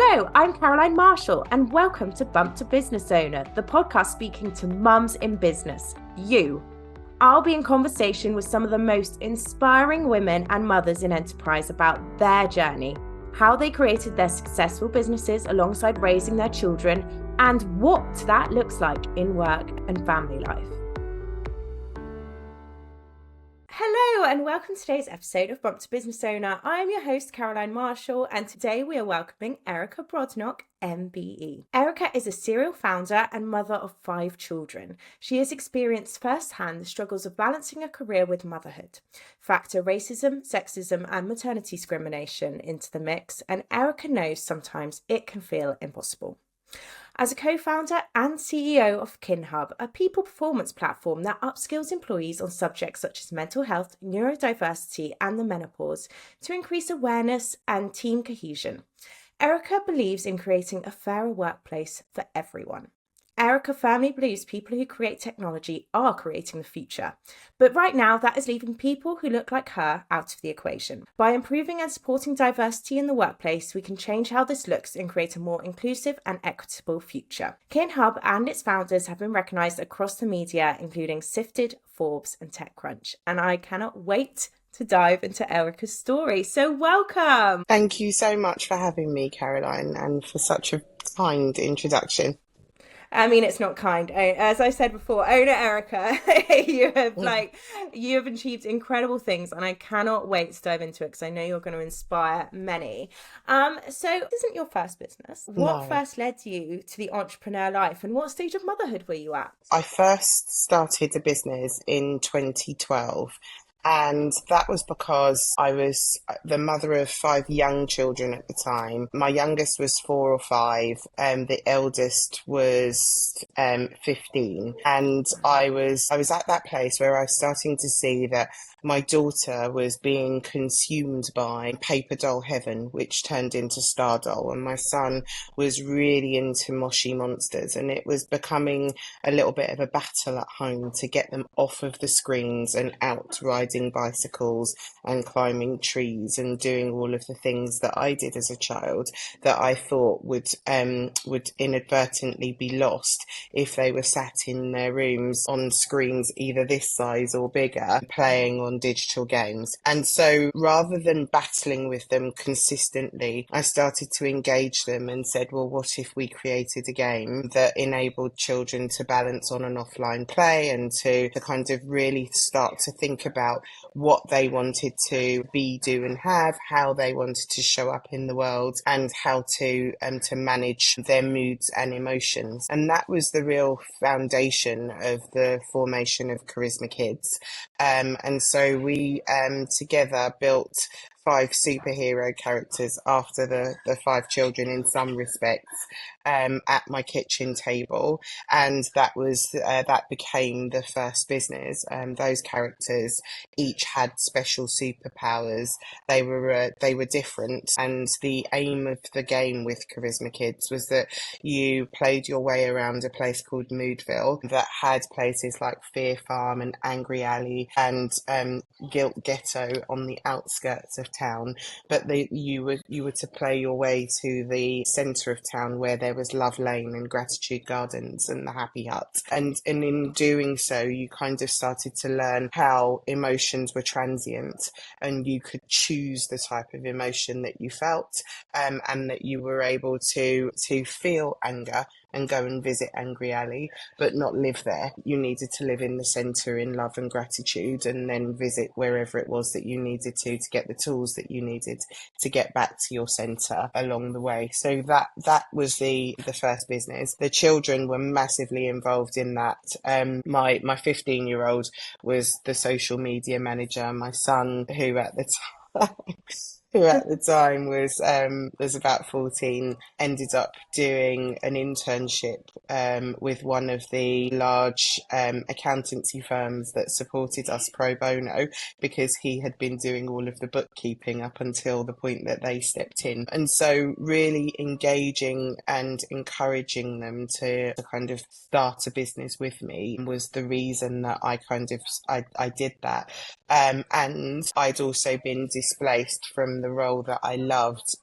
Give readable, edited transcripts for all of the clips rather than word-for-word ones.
Hello, I'm Caroline Marshall, and welcome to Bump to Business Owner, the podcast speaking to mums in business, you. I'll be in conversation with some of the most inspiring women and mothers in enterprise about their journey, how they created their successful businesses alongside raising their children, and what that looks like in work and family life. Hello and welcome to today's episode of Bump to Business Owner. I am your host, Caroline Marshall, and today we are welcoming Erika Brodnok, MBE. Erika is a serial founder and mother of 5 children. She has experienced firsthand the struggles of balancing a career with motherhood. Factor racism, sexism, and maternity discrimination into the mix, and Erika knows sometimes it can feel impossible. As a co-founder and CEO of KinHub, a people performance platform that upskills employees on subjects such as mental health, neurodiversity, and the menopause to increase awareness and team cohesion, Erika believes in creating a fairer workplace for everyone. Erika firmly believes people who create technology are creating the future. But right now, that is leaving people who look like her out of the equation. By improving and supporting diversity in the workplace, we can change how this looks and create a more inclusive and equitable future. KinHub and its founders have been recognised across the media, including Sifted, Forbes, and TechCrunch. And I cannot wait to dive into Erika's story. So welcome! Thank you so much for having me, Caroline, and for such a kind introduction. I mean, it's not kind. As I said before, owner Erika, you have achieved incredible things, and I cannot wait to dive into it because I know you're going to inspire many. So this isn't your first business. What first led you to the entrepreneur life, and what stage of motherhood were you at? I first started a business in 2012. And that was because I was the mother of 5 young children at the time. My youngest was 4 or 5, and the eldest was 15. And I was at that place where I was starting to see that my daughter was being consumed by paper doll heaven, which turned into Star Doll, and my son was really into Moshi Monsters, and it was becoming a little bit of a battle at home to get them off of the screens and out riding bicycles and climbing trees and doing all of the things that I did as a child that I thought would inadvertently be lost if they were sat in their rooms on screens either this size or bigger playing on digital games. And so rather than battling with them consistently, I started to engage them and said, well, what if we created a game that enabled children to balance on and offline play and to kind of really start to think about what they wanted to be, do and have, how they wanted to show up in the world, and how to manage their moods and emotions. And that was the real foundation of the formation of Charisma Kids. And so we together built 5 superhero characters after the 5 children in some respects at my kitchen table, and that became the first business. Those characters each had special superpowers. They were different, and the aim of the game with Charisma Kids was that you played your way around a place called Moodville that had places like Fear Farm and Angry Alley and Guilt Ghetto on the outskirts of town, but you were to play your way to the centre of town where there was Love Lane and Gratitude Gardens and the Happy Hut, and in doing so you kind of started to learn how emotions were transient and you could choose the type of emotion that you felt, and that you were able to feel anger and go and visit Angry Alley, but not live there. You needed to live in the centre in love and gratitude, and then visit wherever it was that you needed to get the tools that you needed to get back to your centre along the way. So that was the first business. The children were massively involved in that. My 15-year-old was the social media manager. My son, who at the time was about 14, ended up doing an internship with one of the large accountancy firms that supported us pro bono, because he had been doing all of the bookkeeping up until the point that they stepped in. And so really engaging and encouraging them to kind of start a business with me was the reason that I did that. And I'd also been displaced from from the role that I loved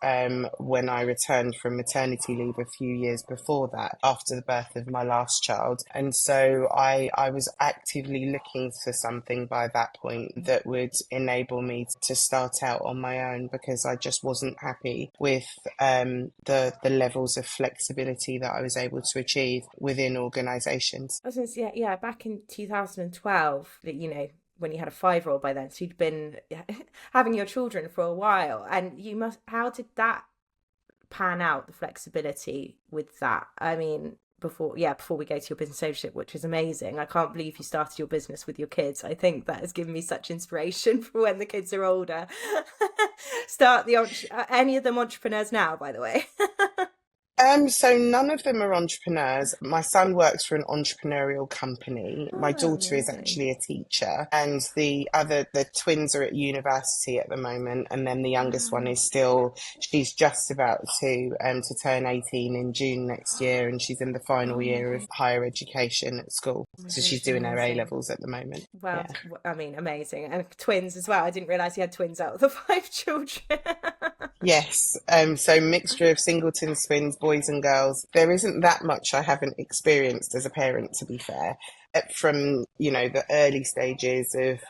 when I returned from maternity leave a few years before that, after the birth of my last child. And so I was actively looking for something by that point that would enable me to start out on my own, because I just wasn't happy with the levels of flexibility that I was able to achieve within organisations. I was going to say, yeah, back in 2012, that, when you had a 5-year-old by then, so you'd been having your children for a while, and how did that pan out, the flexibility with that? I mean, before we go to your business ownership, which is amazing. I can't believe you started your business with your kids. I think that has given me such inspiration for when the kids are older. Any of them entrepreneurs now, by the way? So none of them are entrepreneurs. My son works for an entrepreneurial company. My Oh, daughter is amazing. actually a teacher, and the twins are at university at the moment, and then the youngest one is she's just about to turn 18 in June next year, and she's in the final Oh my year of god. higher education at school. Oh my So she's gosh, doing her A amazing. levels at the moment. Well, Yeah. I mean, amazing. And twins as well. I didn't realise you had twins out of the 5 children. Yes, so mixture of singleton twins, boys and girls. There isn't that much I haven't experienced as a parent, to be fair, from the early stages of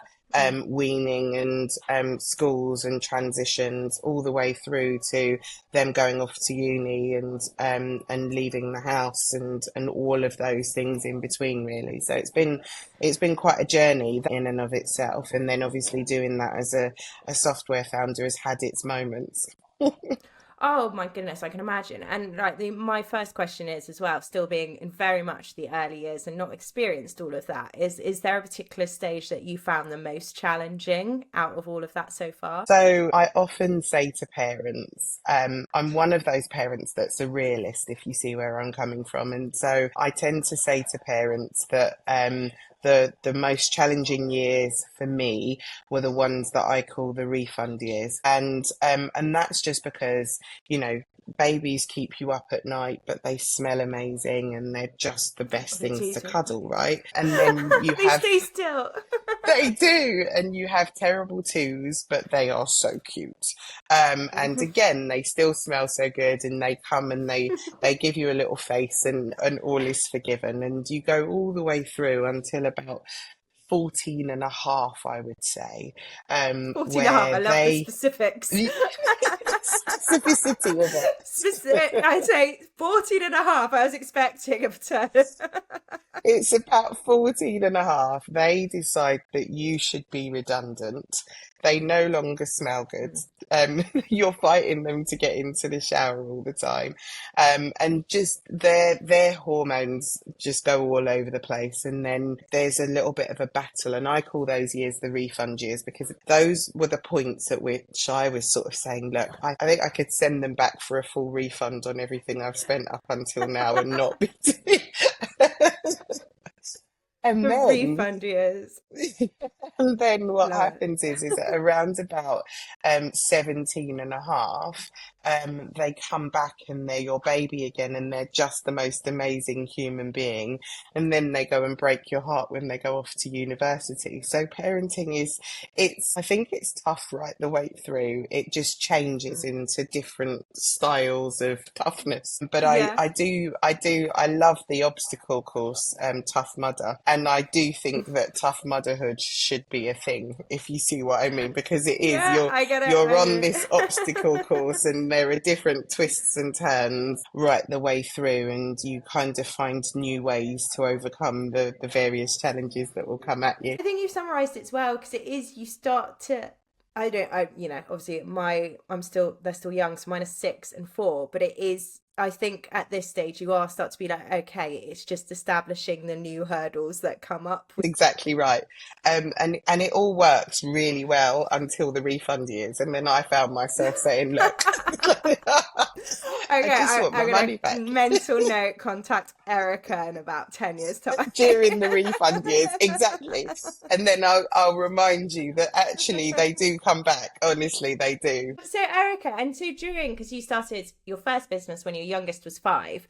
weaning and schools and transitions, all the way through to them going off to uni and leaving the house and all of those things in between, really. So it's been quite a journey in and of itself, and then obviously doing that as a software founder has had its moments. Oh my goodness, I can imagine. And like my first question is as well, still being in very much the early years and not experienced all of that, is there a particular stage that you found the most challenging out of all of that so far? So I often say to parents, I'm one of those parents that's a realist, if you see where I'm coming from. And so I tend to say to parents that the most challenging years for me were the ones that I call the refund years. And that's just because, babies keep you up at night, but they smell amazing and they're just the Oh, best they things do, to don't cuddle, right? And then you they? They have stay still. they do, and you have terrible twos, but they are so cute. And again, they still smell so good, and they come and they give you a little face, and all is forgiven. And you go all the way through until about 14 and a half, I would say, 14 and a half. where I love the they specifics. specificity of Specific, it. I'd say 14 and a half. I was expecting a turn. It's about 14 and a half. They decide that you should be redundant. They no longer smell good. You're fighting them to get into the shower all the time. And just their hormones just go all over the place. And then there's a little bit of a battle. And I call those years the refund years, because those were the points at which I was sort of saying, look, I think I could send them back for a full refund on everything I've spent up until now and not be and The then refund years. and then what Love it. happens is that around about 17 and a half, they come back and they're your baby again, and they're just the most amazing human being. And then they go and break your heart when they go off to university. So parenting I think it's tough right the way through. It just changes into different styles of toughness. But Yeah. I love the obstacle course, Tough Mudder. And I do think that tough motherhood should be a thing, if you see what I mean, because it is Yeah, I get it. you're I on get this obstacle course, and there are different twists and turns right the way through, and you kind of find new ways to overcome the various challenges that will come at you. I think you summarized it well, because it is, you start to, obviously they're still young, so mine are 6 and 4, but it is, I think at this stage you are start to be like, okay, it's just establishing the new hurdles that come up. Exactly right. And it all works really well until the refund years. And then I found myself saying, look, I Okay, just want my I'm money gonna back. mental note contact Erika in about 10 years time. During the refund years, exactly. And then I'll remind you that actually they do come back. Honestly, they do. So Erika, and so during, because you started your first business when your youngest was 5,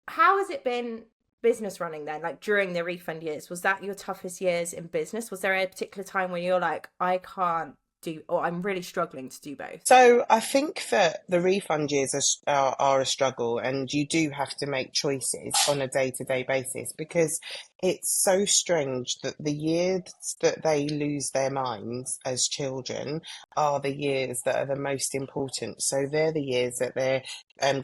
how has it been business running then? Like during the refund years, was that your toughest years in business? Was there a particular time when you're like, I can't do, or I'm really struggling to do both? So I think that the refund years are a struggle, and you do have to make choices on a day-to-day basis, because it's so strange that the years that they lose their minds as children are the years that are the most important. So they're the years that they're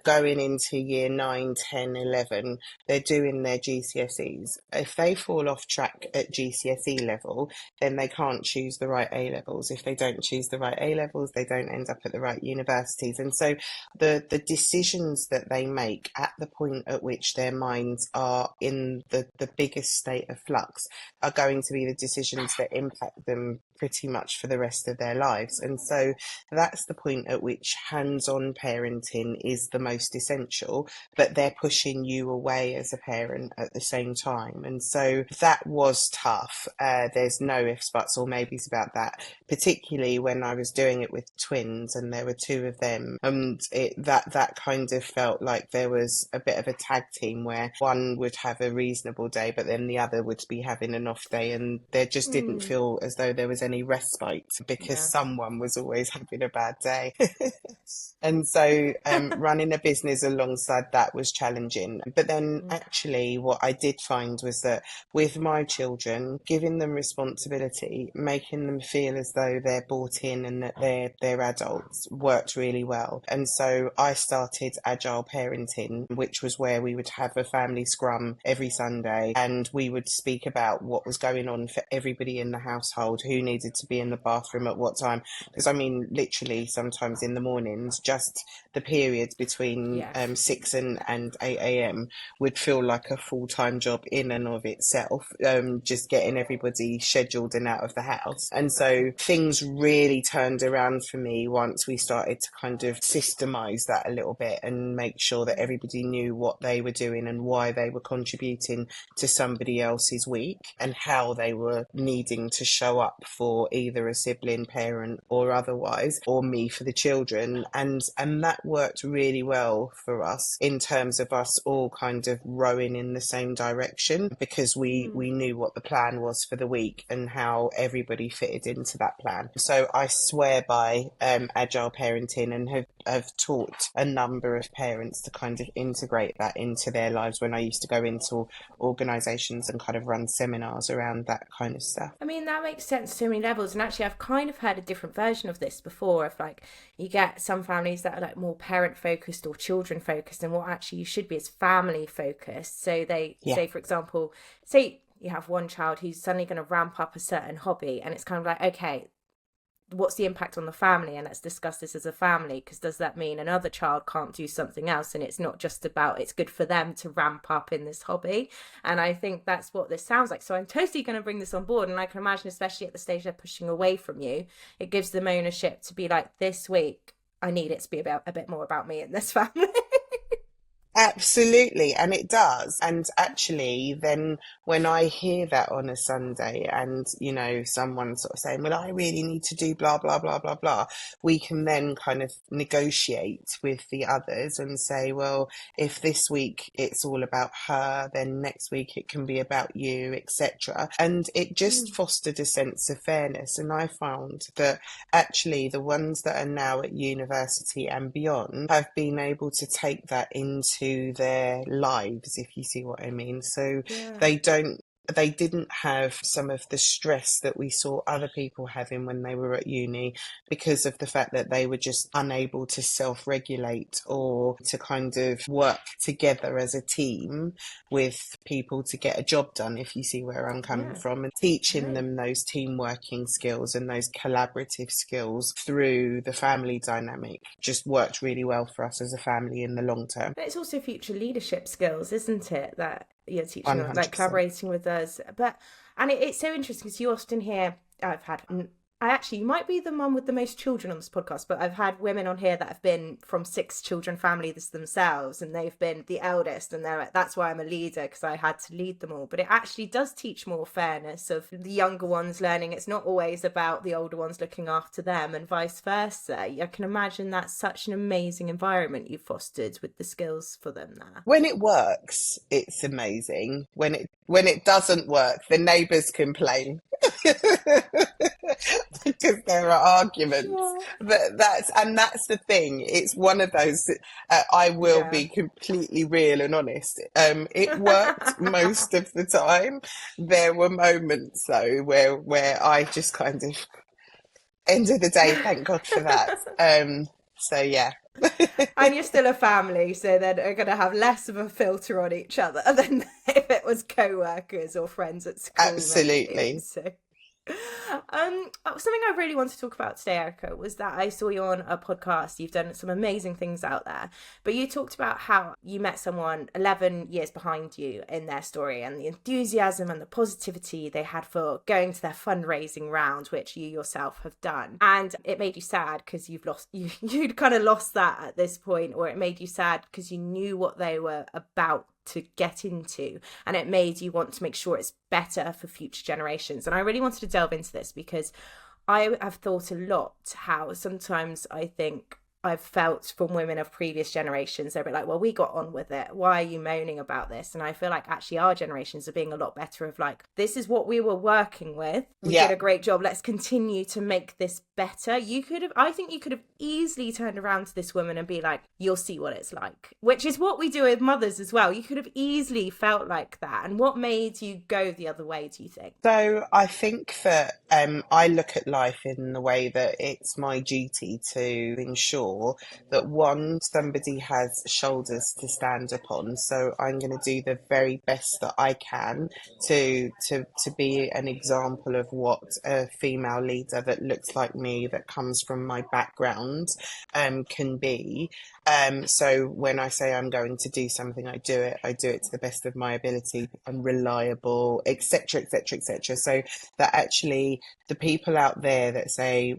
going into year 9, 10, 11, they're doing their GCSEs. If they fall off track at GCSE level, then they can't choose the right A levels. If they don't choose the right A levels, they don't end up at the right universities. And so the decisions that they make at the point at which their minds are in the biggest state of flux are going to be the decisions that impact them pretty much for the rest of their lives. And so that's the point at which hands-on parenting is the most essential, but they're pushing you away as a parent at the same time. And so that was tough. There's no ifs, buts or maybes about that, particularly when I was doing it with twins and there were two of them, and that kind of felt like there was a bit of a tag team where one would have a reasonable day but then the other would be having an off day, and there just didn't feel as though there was any respite because someone was always having a bad day. And so running a business alongside that was challenging. But then actually what I did find was that with my children, giving them responsibility, making them feel as though they're bought in and that they're adults, worked really well. And so I started Agile parenting, which was where we would have a family scrum every Sunday and we would speak about what was going on for everybody in the household, who needed to be in the bathroom at what time. Because I mean, literally sometimes in the mornings, just the periods between 6 and 8 a.m. would feel like a full-time job in and of itself, just getting everybody scheduled and out of the house. And so things really turned around for me once we started to kind of systemize that a little bit and make sure that everybody knew what they were doing and why they were contributing to somebody else's week and how they were needing to show up for either a sibling, parent or otherwise, or me for the children. And that worked really well for us in terms of us all kind of rowing in the same direction, because we knew what the plan was for the week and how everybody fitted into that plan. So I swear by Agile parenting and have taught a number of parents to kind of integrate that into their lives when I used to go into organisations and kind of run seminars around that kind of stuff. I mean, that makes sense to so many levels. And actually, I've kind of heard a different version of this before, of like, you get some families that are like more parent focused or children focused, and what actually you should be is family focused. So they say, for example, say you have one child who's suddenly going to ramp up a certain hobby, and it's kind of like, okay, what's the impact on the family, and let's discuss this as a family, because does that mean another child can't do something else, and it's not just about it's good for them to ramp up in this hobby. And I think that's what this sounds like. So I'm totally going to bring this on board, and I can imagine, especially at the stage they're pushing away from you, it gives them ownership to be like, this week I need it to be about a bit more about me in this family. Absolutely, and it does. And actually, then when I hear that on a Sunday and, you know, someone sort of saying, well, I really need to do blah, blah, blah, blah, blah, we can then kind of negotiate with the others and say, well, if this week it's all about her, then next week it can be about you, etc. And it just fostered a sense of fairness. And I found that actually the ones that are now at university and beyond have been able to take that into their lives, if you see what I mean. So they didn't have some of the stress that we saw other people having when they were at uni, because of the fact that they were just unable to self-regulate or to kind of work together as a team with people to get a job done, if you see where I'm coming from. And teaching them those team working skills and those collaborative skills through the family dynamic just worked really well for us as a family in the long term. But it's also future leadership skills, isn't it, that you're teaching them, 100%. like collaborating with us. And it's so interesting because you often hear, you might be the mum with the most children on this podcast, but I've had women on here that have been from 6 children families themselves, and they've been the eldest, and they're like, that's why I'm a leader, because I had to lead them all. But it actually does teach more fairness of the younger ones learning. It's not always about the older ones looking after them, and vice versa. I can imagine that's such an amazing environment you've fostered with the skills for them there. When it works, it's amazing. When it doesn't work, the neighbours complain. because there are arguments. Sure. But that's the thing. It's one of those. I will Yeah. be completely real and honest. It worked most of the time. There were moments though where I just kind of end of the day. Thank God for that. So yeah. And you're still a family, so then are going to have less of a filter on each other than if it was co-workers or friends at school, maybe. Absolutely. So, something I really wanted to talk about today, Erica, was that I saw you on a podcast. You've done some amazing things out there, but you talked about how you met someone 11 years behind you in their story, and the enthusiasm and the positivity they had for going to their fundraising round, which you yourself have done, and it made you sad because you'd kind of lost that at this point, or it made you sad because you knew what they were about to get into, and it made you want to make sure it's better for future generations. And I really wanted to delve into this because I have thought a lot how sometimes I think I've felt from women of previous generations, they're a bit like, well, we got on with it. Why are you moaning about this? And I feel like actually our generations are being a lot better of like, this is what we were working with. We did a great job. Let's continue to make this better. I think you could have easily turned around to this woman and be like, you'll see what it's like, which is what we do with mothers as well. You could have easily felt like that. And what made you go the other way, do you think? So I think that I look at life in the way that it's my duty to ensure that one, somebody has shoulders to stand upon. So I'm going to do the very best that I can to be an example of what a female leader that looks like me, that comes from my background, can be. So when I say I'm going to do something, I do it to the best of my ability. I'm reliable, etc., etc., etc. So that actually the people out there that say,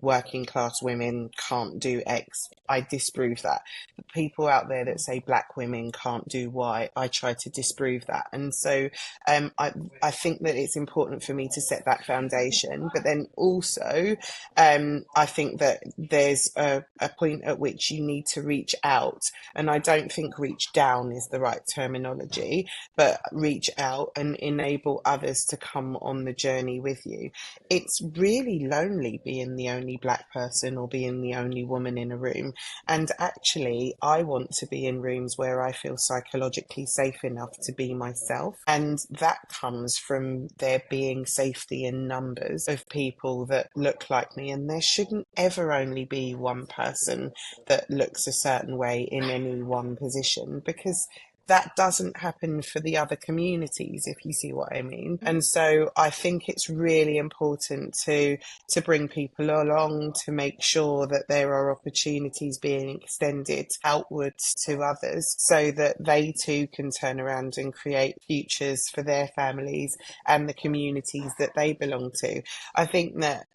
working class women can't do X, I disprove that. The people out there that say black women can't do Y, I try to disprove that. And so I think that it's important for me to set that foundation. But then also, I think that there's a point at which you need to reach out. And I don't think reach down is the right terminology, but reach out and enable others to come on the journey with you. It's really lonely being the only black person or being the only woman in a room. And actually, I want to be in rooms where I feel psychologically safe enough to be myself. And that comes from there being safety in numbers of people that look like me. And there shouldn't ever only be one person that looks a certain way in any one position, because that doesn't happen for the other communities, if you see what I mean. And so I think it's really important to bring people along, to make sure that there are opportunities being extended outwards to others so that they too can turn around and create futures for their families and the communities that they belong to. I think that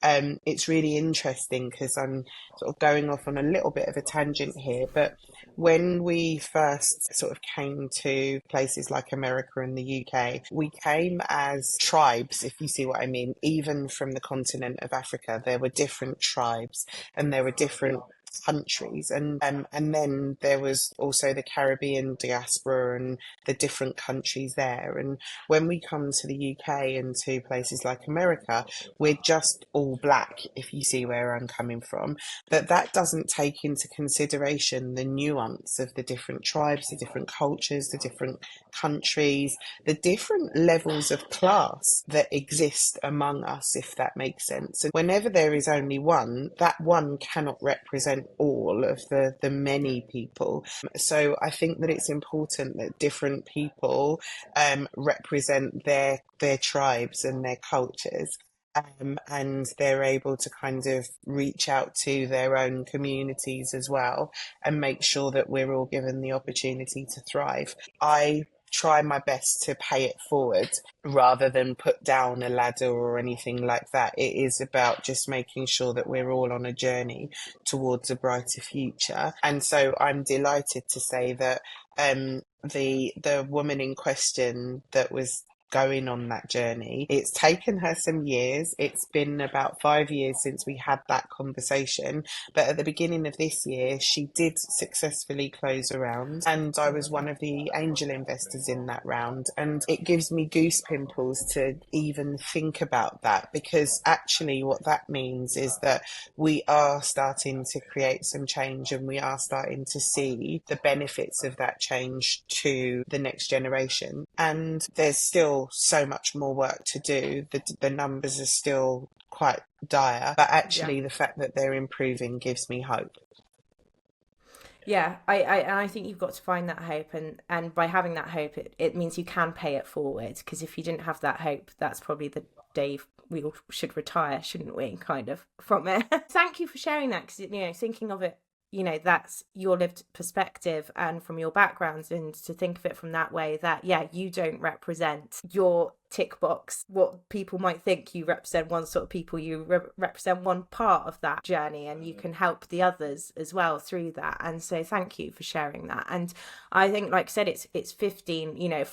it's really interesting because I'm sort of going off on a little bit of a tangent here, but when we first sort of came to places like America and the UK, we came as tribes, if you see what I mean. Even from the continent of Africa, there were different tribes and there were different countries, and then there was also the Caribbean diaspora and the different countries there. And when we come to the UK and to places like America, we're just all black, if you see where I'm coming from. But that doesn't take into consideration the nuance of the different tribes, the different cultures, the different countries, the different levels of class that exist among us, if that makes sense. And whenever there is only one, that one cannot represent all of the many people. So I think that it's important that different people represent their tribes and their cultures. And they're able to kind of reach out to their own communities as well and make sure that we're all given the opportunity to thrive. I try my best to pay it forward rather than put down a ladder or anything like that. It is about just making sure that we're all on a journey towards a brighter future. And so I'm delighted to say that the woman in question that was going on that journey. It's taken her some years. It's been about 5 years since we had that conversation. But at the beginning of this year, she did successfully close a round, and I was one of the angel investors in that round. And it gives me goose pimples to even think about that, because actually what that means is that we are starting to create some change, and we are starting to see the benefits of that change to the next generation. And there's still so much more work to do. The numbers are still quite dire, but actually the fact that they're improving gives me hope. Yeah, I think you've got to find that hope, and by having that hope, it means you can pay it forward. Because if you didn't have that hope, that's probably the day we all should retire, shouldn't we? Kind of from it. Thank you for sharing that, because thinking of it, that's your lived perspective and from your background, and to think of it from that way, that you don't represent your tick box, what people might think. You represent one sort of people, you represent one part of that journey, and you can help the others as well through that. And so thank you for sharing that. And I think, like I said, it's 15,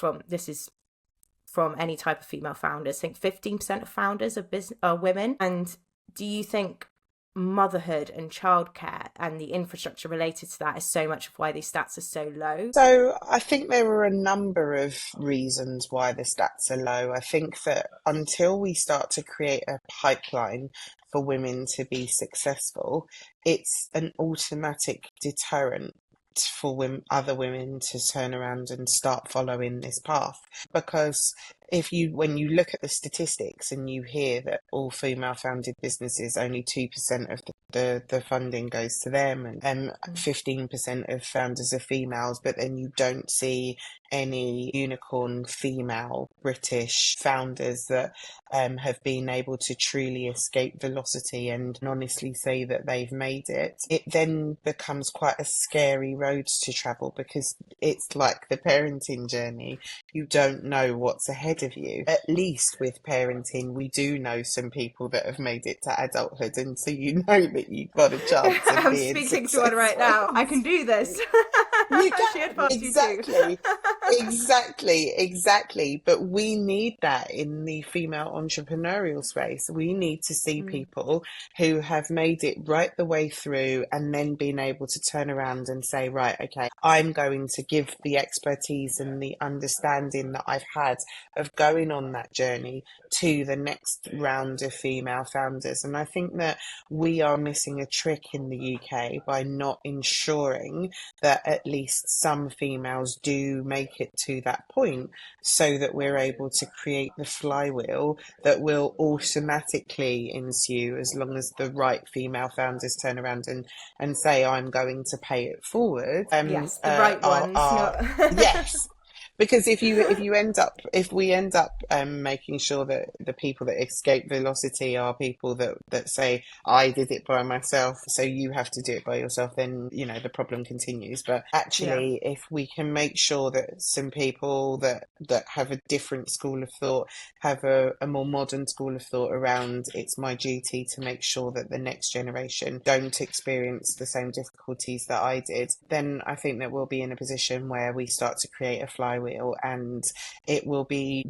from any type of female founders. I think 15% of founders are women. And do you think motherhood and childcare and the infrastructure related to that is so much of why these stats are so low? So I think there are a number of reasons why the stats are low. I think that until we start to create a pipeline for women to be successful, it's an automatic deterrent for other women to turn around and start following this path. Because when you look at the statistics and you hear that all female founded businesses, only 2% of the funding goes to them, and 15% of founders are females, but then you don't see any unicorn female British founders that have been able to truly escape velocity and honestly say that they've made it, it then becomes quite a scary road to travel, because it's like the parenting journey. You don't know what's ahead of you. At least with parenting, we do know some people that have made it to adulthood, and so you know that you've got a chance of I'm being speaking successful. to one right now. I can do this. You can. Exactly. But we need that in the female entrepreneurial space. We need to see people who have made it right the way through, and then being able to turn around and say, right, okay, I'm going to give the expertise and the understanding that I've had of going on that journey to the next round of female founders. And I think that we are missing a trick in the UK by not ensuring that at least some females do make it to that point, so that we're able to create the flywheel that will automatically ensue as long as the right female founders turn around and say, I'm going to pay it forward. Yes, the right ones. Yes. Because if we end up making sure that the people that escape velocity are people that say, I did it by myself, so you have to do it by yourself, then the problem continues. But actually, if we can make sure that some people that have a different school of thought, have a more modern school of thought around, it's my duty to make sure that the next generation don't experience the same difficulties that I did, then I think that we'll be in a position where we start to create a flywheel, and there will be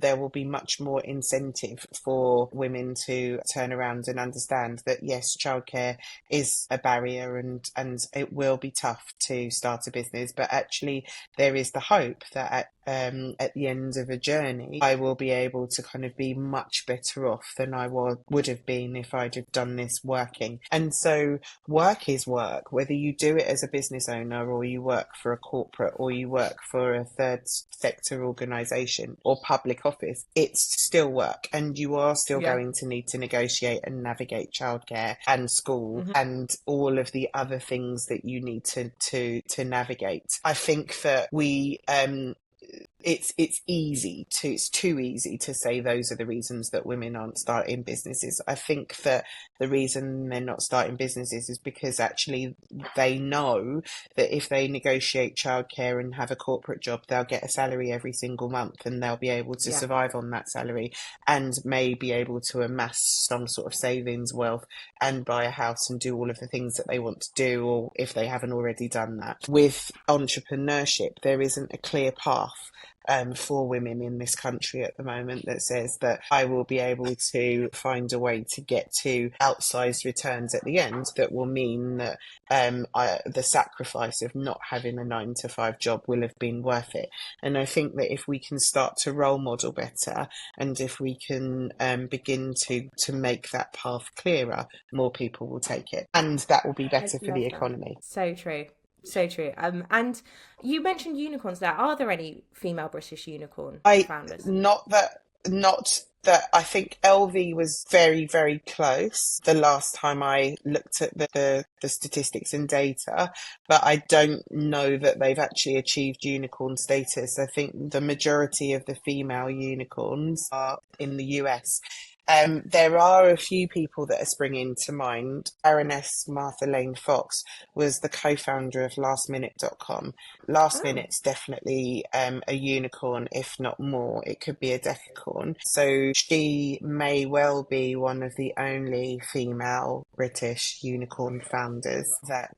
much more incentive for women to turn around and understand that yes, childcare is a barrier, and it will be tough to start a business, but actually there is the hope that at the end of a journey, I will be able to kind of be much better off than I would have been if I'd have done this working. And so work is work, whether you do it as a business owner, or you work for a corporate, or you work for a third sector organisation or public office, it's still work, and you are still going to need to negotiate and navigate childcare and school and all of the other things that you need to navigate. I think that it's too easy to say those are the reasons that women aren't starting businesses. I think that the reason they're not starting businesses is because actually they know that if they negotiate childcare and have a corporate job, they'll get a salary every single month, and they'll be able to survive on that salary, and may be able to amass some sort of savings wealth and buy a house and do all of the things that they want to do, or if they haven't already done that. With entrepreneurship, there isn't a clear path for women in this country at the moment that says that I will be able to find a way to get to outsized returns at the end that will mean that the sacrifice of not having a 9 to 5 job will have been worth it. And I think that if we can start to role model better, and if we can begin to make that path clearer, more people will take it, and that will be better for the economy. So true. So true. And you mentioned unicorns there. Are there any female British unicorn founders? Not that I think LV was very, very close the last time I looked at the statistics and data, but I don't know that they've actually achieved unicorn status. I think the majority of the female unicorns are in the US. There are a few people that are springing to mind. Baroness Martha Lane Fox was the co-founder of lastminute.com. Last Minute's definitely a unicorn, if not more. It could be a decacorn. So she may well be one of the only female British unicorn founders that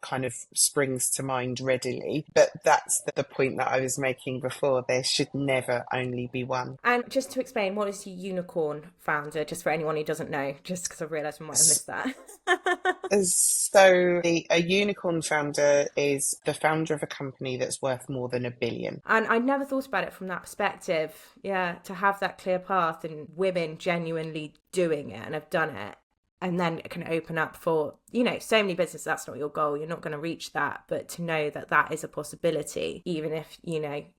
kind of springs to mind readily. But that's the point that I was making before. There should never only be one. And just to explain, what is a unicorn founder, just for anyone who doesn't know, just because I realised I might have missed that. So a unicorn founder is the founder of a company that's worth more than $1 billion. And I never thought about it from that perspective. Yeah, to have that clear path and women genuinely doing it and have done it. And then it can open up for, so many businesses, that's not your goal. You're not going to reach that. But to know that that is a possibility, even if,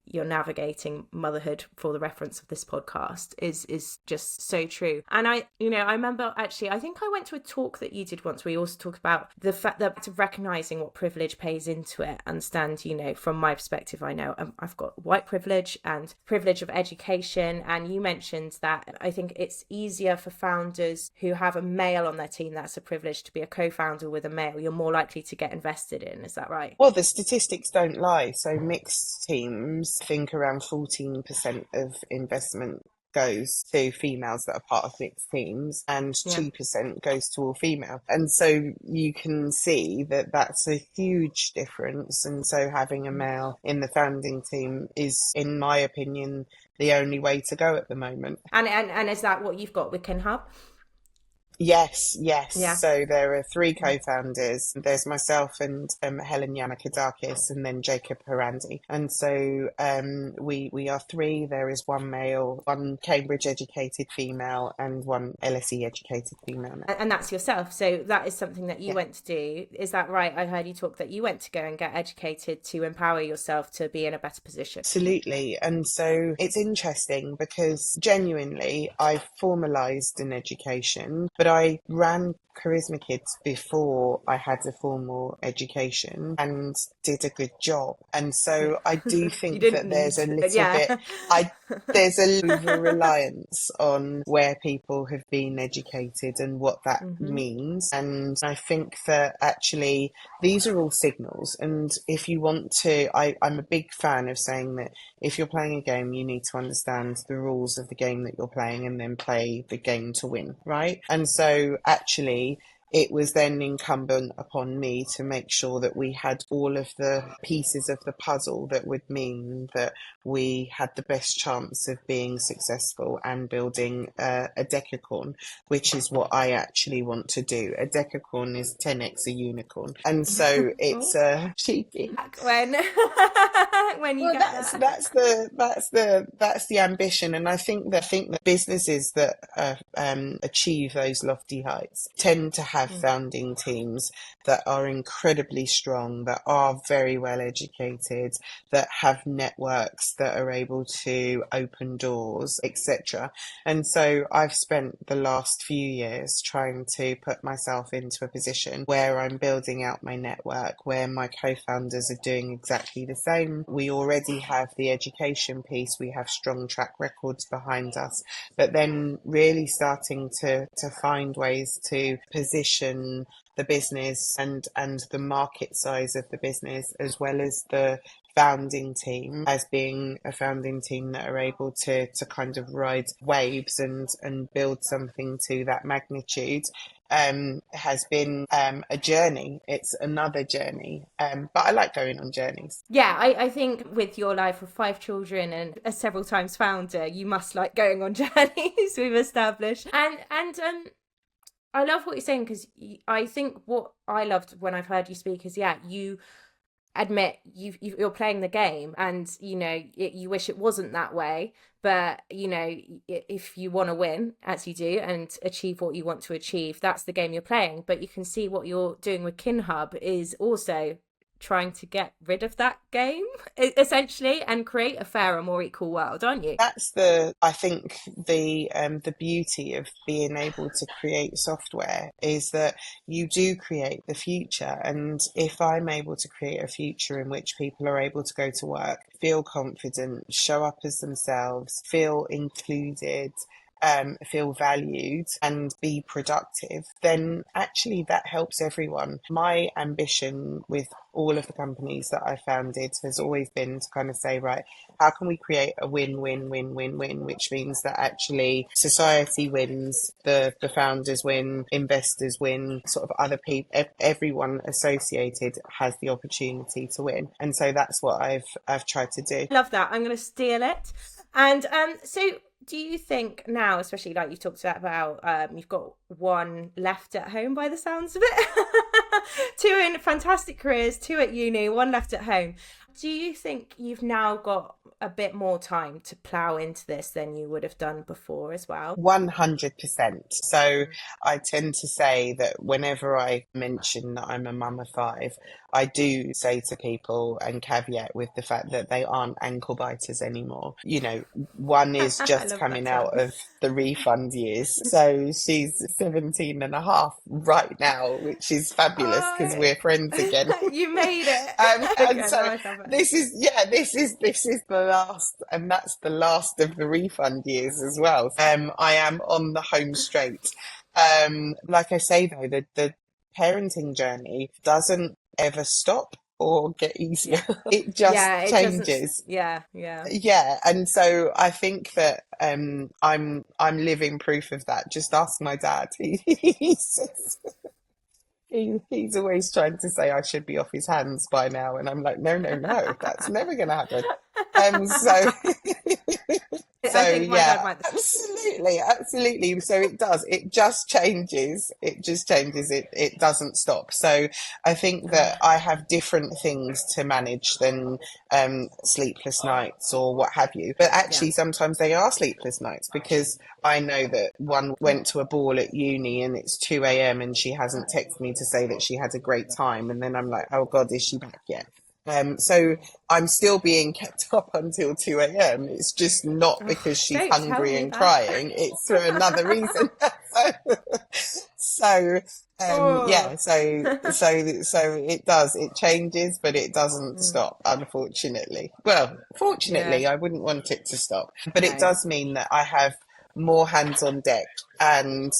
you're navigating motherhood for the reference of this podcast is just so true. And I remember actually, I think I went to a talk that you did once where you also talk about the fact that recognizing what privilege pays into it. Understand, from my perspective, I know I've got white privilege and privilege of education. And you mentioned that I think it's easier for founders who have a male on their team that's a privilege to be a co-founder with a male. You're more likely to get invested in. Is that right? Well, the statistics don't lie. So mixed teams, I think around 14% of investment goes to females that are part of mixed teams, and 2% goes to all female. And so you can see that that's a huge difference. And so having a male in the founding team is, in my opinion, the only way to go at the moment. And is that what you've got with KinHub? Yes. Yeah. So there are 3 co-founders. There's myself and Helen Yamakadakis, and then Jacob Harandi. And so we are 3. There is 1 male, 1 Cambridge educated female, and 1 LSE educated female. And that's yourself. So that is something that you went to do. Is that right? I heard you talk that you went to go and get educated to empower yourself to be in a better position. Absolutely. And so it's interesting because genuinely I formalised an education, but I ran Charisma Kids before I had a formal education and did a good job. And so I do think that there's a little bit, there's a over-reliance on where people have been educated and what that means. And I think that actually these are all signals. And if you want to, I'm a big fan of saying that if you're playing a game, you need to understand the rules of the game that you're playing and then play the game to win, right? And so actually, it was then incumbent upon me to make sure that we had all of the pieces of the puzzle that would mean that we had the best chance of being successful and building a decacorn, which is what I actually want to do. A decacorn is 10x a unicorn. And so it's cheeky. When you that's the ambition. And I think that businesses that achieve those lofty heights tend to have founding teams that are incredibly strong, that are very well educated, that have networks that are able to open doors, etc. And so I've spent the last few years trying to put myself into a position where I'm building out my network, where my co-founders are doing exactly the same. We already have the education piece, we have strong track records behind us, but then really starting to find ways to position the business and the market size of the business, as well as the founding team as being a founding team that are able to kind of ride waves and build something to that magnitude has been a journey. It's another journey, but I like going on journeys. Yeah, I think with your life of 5 children and a several times founder, you must like going on journeys. We've established, and I love what you're saying, because I think what I loved when I've heard you speak is, yeah, you admit you're playing the game, and you wish it wasn't that way, but if you want to win, as you do, and achieve what you want to achieve, that's the game you're playing. But you can see what you're doing with KinHub is also trying to get rid of that game, essentially, and create a fairer, more equal world, aren't you? That's I think the beauty of being able to create software is that you do create the future. And if I'm able to create a future in which people are able to go to work, feel confident, show up as themselves, feel included, feel valued and be productive, then actually that helps everyone. My ambition with all of the companies that I founded has always been to kind of say, right, how can we create a win-win-win-win-win, which means that actually society wins, the founders win, investors win, sort of other people, everyone associated has the opportunity to win. And so that's what I've tried to do. Love that. I'm going to steal it. And so do you think now, especially like you talked about, you've got one left at home by the sounds of it, 2 in fantastic careers, 2 at uni, 1 left at home. Do you think you've now got a bit more time to plow into this than you would have done before as well? 100%. So I tend to say that whenever I mention that I'm a mum of 5, I do say to people and caveat with the fact that they aren't ankle biters anymore. One is just coming out of the refund years. So she's 17 and a half right now, which is fabulous because we're friends again. You made it. And so this is the last, and that's the last of the refund years as well. I am on the home straight. Like I say though, the parenting journey doesn't ever stop or get easier. It just changes. Yeah. And so I think that I'm living proof of that. Just ask my dad. He's always trying to say I should be off his hands by now, and I'm like, no, that's never going to happen. So yeah, absolutely. So it does. It just changes. It doesn't stop. So I think that I have different things to manage than sleepless nights or what have you. But actually, sometimes they are sleepless nights because I know that one went to a ball at uni and it's 2 a.m. and she hasn't texted me to say that she had a great time. And then I'm like, oh God, is she back yet? So I'm still being kept up until 2 a.m. It's just not because she's hungry and crying. It's for another reason. So it does. It changes, but it doesn't stop, unfortunately. Well, fortunately, I wouldn't want it to stop. But it does mean that I have more hands on deck and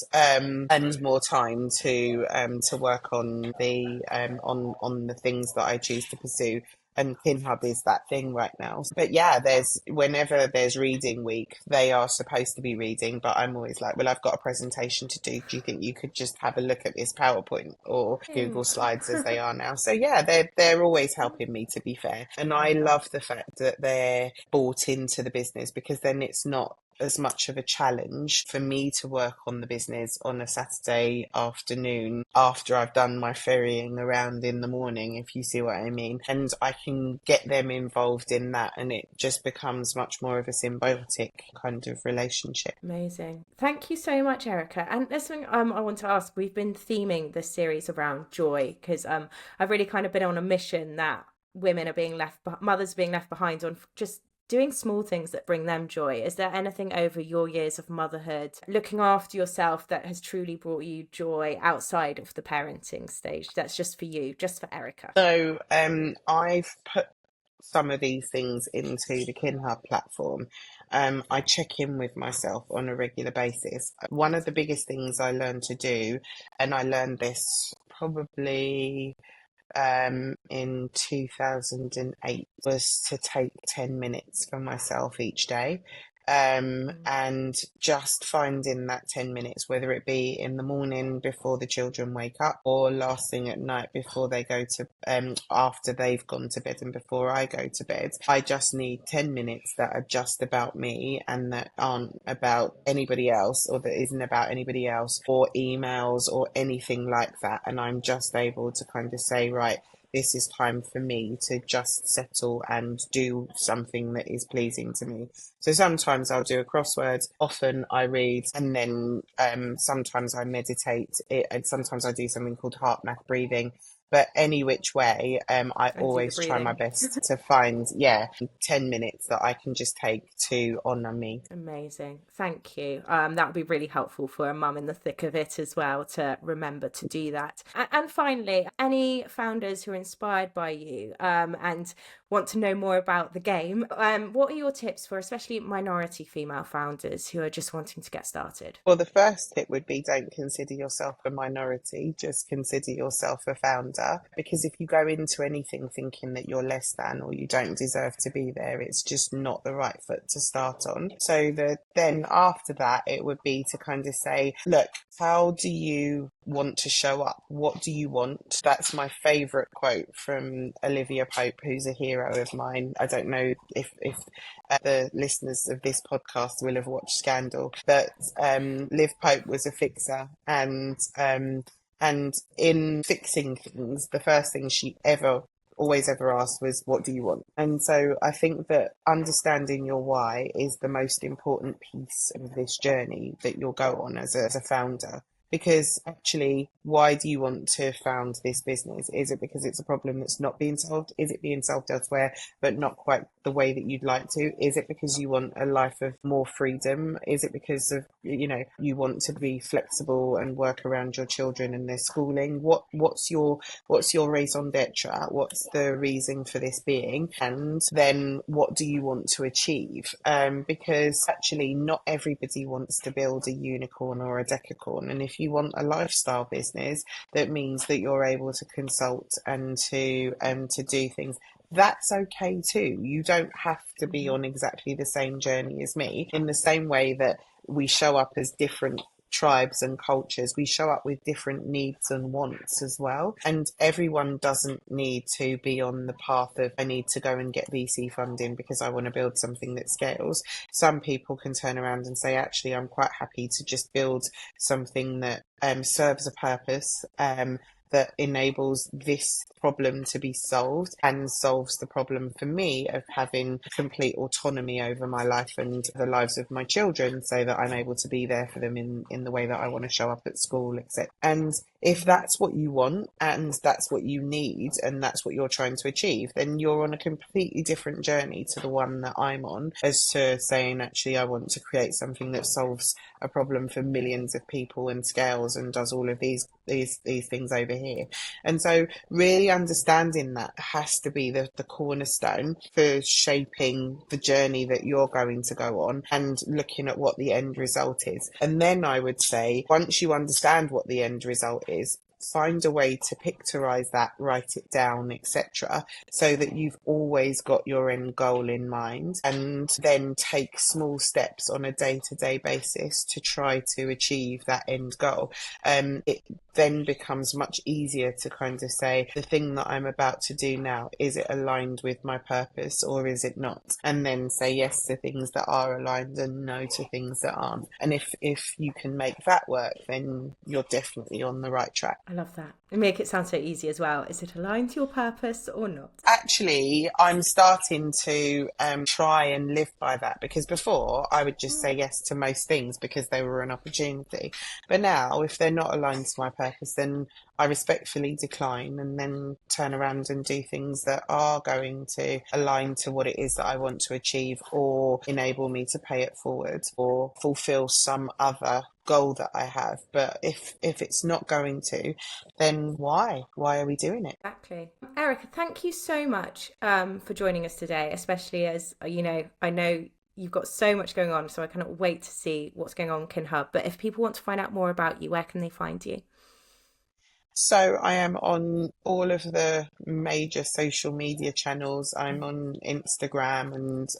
more time to work on the things that I choose to pursue. And KinHub is that thing right now. But yeah, whenever there's reading week, they are supposed to be reading, but I'm always like, well, I've got a presentation to do. Do you think you could just have a look at this PowerPoint or Google Slides as they are now? So yeah, they're always helping me, to be fair. And I love the fact that they're bought into the business, because then it's not as much of a challenge for me to work on the business on a Saturday afternoon after I've done my ferrying around in the morning, if you see what I mean. And I can get them involved in that, and it just becomes much more of a symbiotic kind of relationship. Amazing. Thank you so much, Erika. And there's something I want to ask. We've been theming this series around joy because I've really kind of been on a mission that women are mothers being left behind on just doing small things that bring them joy. Is there anything over your years of motherhood, looking after yourself, that has truly brought you joy outside of the parenting stage? That's just for you, just for Erika. So I've put some of these things into the KinHub platform. I check in with myself on a regular basis. One of the biggest things I learned to do, and I learned this probably in 2008, was to take 10 minutes for myself each day. and just finding that 10 minutes, whether it be in the morning before the children wake up or last thing at night before they go to, after they've gone to bed and before I go to bed. I just need 10 minutes that are just about me and that aren't about anybody else, or that isn't about anybody else, or emails or anything like that. And I'm just able to kind of say, right, this is time for me to just settle and do something that is pleasing to me. So sometimes I'll do a crossword, often I read, and then sometimes I meditate, and sometimes I do something called heart math breathing. But any which way, I always try my best to find, 10 minutes that I can just take to honour me. Amazing. Thank you. That would be really helpful for a mum in the thick of it as well, to remember to do that. And finally, any founders who are inspired by you and want to know more about the game, what are your tips for especially minority female founders who are just wanting to get started? Well, the first tip would be, don't consider yourself a minority, just consider yourself a founder. Because if you go into anything thinking that you're less than or you don't deserve to be there, it's just not the right foot to start on. So then after that, it would be to kind of say, look, how do you want to show up? What do you want? That's my favourite quote from Olivia Pope, who's a hero of mine. I don't know if the listeners of this podcast will have watched Scandal, but Liv Pope was a fixer, and in fixing things, the first thing she always ever asked was, what do you want? And so I think that understanding your why is the most important piece of this journey that you'll go on as a founder. Because actually, why do you want to found this business? Is it because it's a problem that's not being solved? Is it being solved elsewhere, but not quite the way that you'd like to? Is it because you want a life of more freedom? Is it because of, you want to be flexible and work around your children and their schooling? What's your raison d'etre? What's the reason for this being? And then what do you want to achieve? Because actually, not everybody wants to build a unicorn or a decacorn. And if you want a lifestyle business that means that you're able to consult and to do things, that's okay too. You don't have to be on exactly the same journey as me. In the same way that we show up as different tribes and cultures, we show up with different needs and wants as well. And everyone doesn't need to be on the path of, I need to go and get VC funding because I want to build something that scales. Some people can turn around and say, actually, I'm quite happy to just build something that serves a purpose, that enables this problem to be solved and solves the problem for me of having complete autonomy over my life and the lives of my children, so that I'm able to be there for them in the way that I want to show up at school, etc. And if that's what you want and that's what you need and that's what you're trying to achieve, then you're on a completely different journey to the one that I'm on, as to saying, actually, I want to create something that solves a problem for millions of people and scales and does all of these things over here. And so really understanding that has to be the cornerstone for shaping the journey that you're going to go on and looking at what the end result is. And then I would say, once you understand what the end result is, find a way to pictorize that, write it down, etc., so that you've always got your end goal in mind, and then take small steps on a day-to-day basis to try to achieve that end goal. It then becomes much easier to kind of say, the thing that I'm about to do now, is it aligned with my purpose or is it not? And then say yes to things that are aligned and no to things that aren't. And if you can make that work, then you're definitely on the right track. I love that. You make it sound so easy as well. Is it aligned to your purpose or not? Actually, I'm starting to try and live by that, because before I would just say yes to most things because they were an opportunity. But now, if they're not aligned to my purpose, then I respectfully decline and then turn around and do things that are going to align to what it is that I want to achieve, or enable me to pay it forward or fulfill some other goal that I have. But if it's not going to, then why are we doing it? Exactly. Erika, thank you so much for joining us today, especially as I know you've got so much going on, so I cannot wait to see what's going on in KinHub. But if people want to find out more about you, where can they find you? So I am on all of the major social media channels. I'm on Instagram and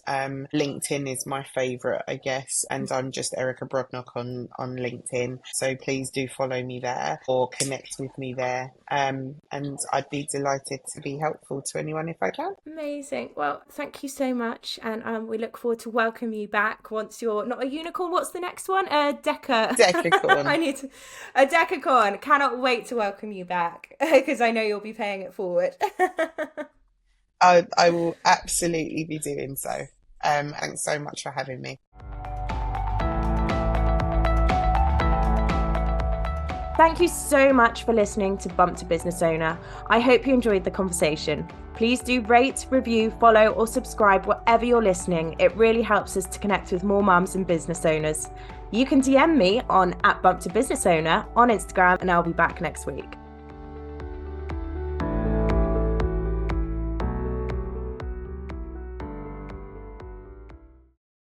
LinkedIn is my favourite, I guess. And I'm just Erika Brodnok on LinkedIn. So please do follow me there or connect with me there. And I'd be delighted to be helpful to anyone if I can. Amazing. Well, thank you so much. And we look forward to welcoming you back once you're not a unicorn. What's the next one? A Decacorn. A decacorn. Cannot wait to welcome you back because I know you'll be paying it forward. I will absolutely be doing so. Thanks so much for having me. Thank you so much for listening to Bump to Business Owner. I hope you enjoyed the conversation. Please do rate, review, follow, or subscribe wherever you're listening. It really helps us to connect with more mums and business owners. You can DM me on @BumpToBusinessOwner on Instagram, and I'll be back next week.